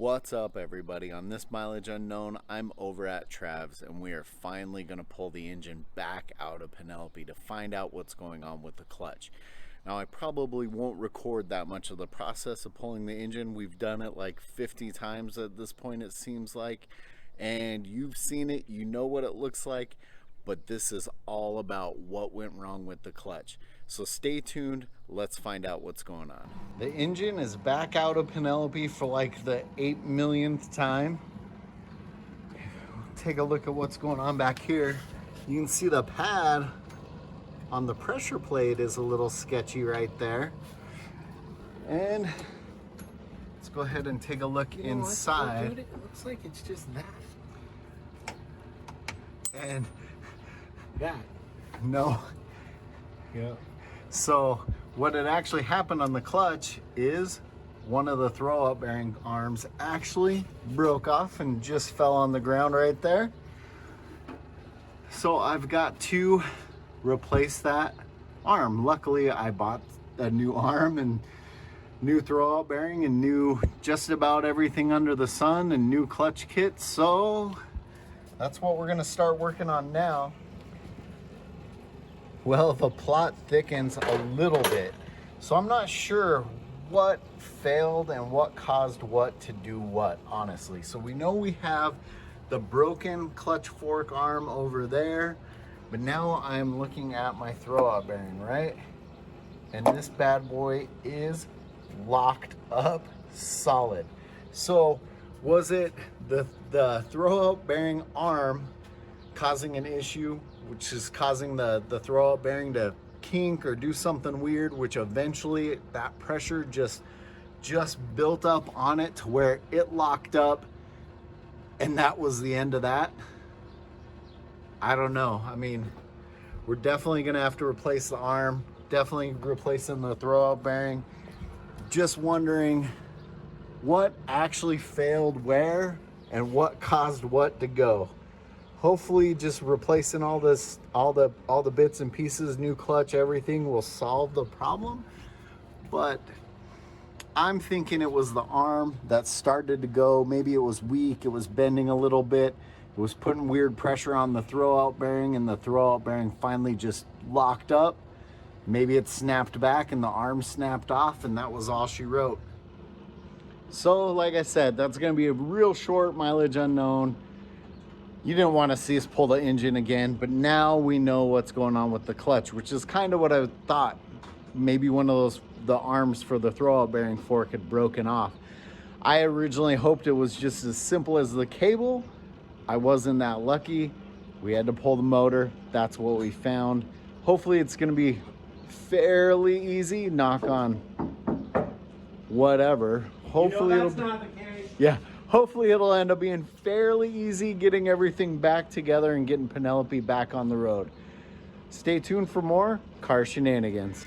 What's up, everybody? On this Mileage Unknown, I'm over at Trav's and we are finally going to pull the engine back out of Penelope to find out what's going on with the clutch. Now, I probably won't record that much of the process of pulling the engine. We've done it like 50 times at this point, it seems like, and you've seen it, you know what it looks like, but this is all about what went wrong with the clutch. So stay tuned, let's find out what's going on. The engine is back out of Penelope for like the 8 millionth time. Take a look at what's going on back here. You can see the pad on the pressure plate is a little sketchy right there. And let's go ahead and take a look inside. It looks like it's just that. And that. no. Yeah. So what had actually happened on the clutch is one of the throw-out bearing arms actually broke off and just fell on the ground right there. So I've got to replace that arm. Luckily, I bought a new arm and new throw-out bearing and new just about everything under the sun and new clutch kit. So that's what we're gonna start working on now. Well, the plot thickens a little bit, so I'm not sure what failed and what caused what to do what, honestly. So we know we have the broken clutch fork arm over there, but now I'm looking at my throwout bearing, right? And this bad boy is locked up solid. So was it the throwout bearing arm causing an issue, which is causing the throwout bearing to kink or do something weird, which eventually that pressure just built up on it to where it locked up, and that was the end of that? I don't know. I mean, we're definitely gonna have to replace the arm, definitely replacing the throwout bearing. Just wondering what actually failed where and what caused what to go. Hopefully just replacing all the bits and pieces, new clutch, everything will solve the problem. But I'm thinking it was the arm that started to go. Maybe it was weak, it was bending a little bit, it was putting weird pressure on the throwout bearing, and the throwout bearing finally just locked up. Maybe it snapped back and the arm snapped off, and that was all she wrote. So like I said, that's gonna be a real short Mileage Unknown. You didn't want to see us pull the engine again, but now we know what's going on with the clutch, which is kind of what I thought. Maybe one of the arms for the throwout bearing fork had broken off. I originally hoped it was just as simple as the cable. I wasn't that lucky. We had to pull the motor. That's what we found. Hopefully it's going to be fairly easy. Knock on whatever. Hopefully that's not the case. Yeah. Hopefully it'll end up being fairly easy getting everything back together and getting Penelope back on the road. Stay tuned for more car shenanigans.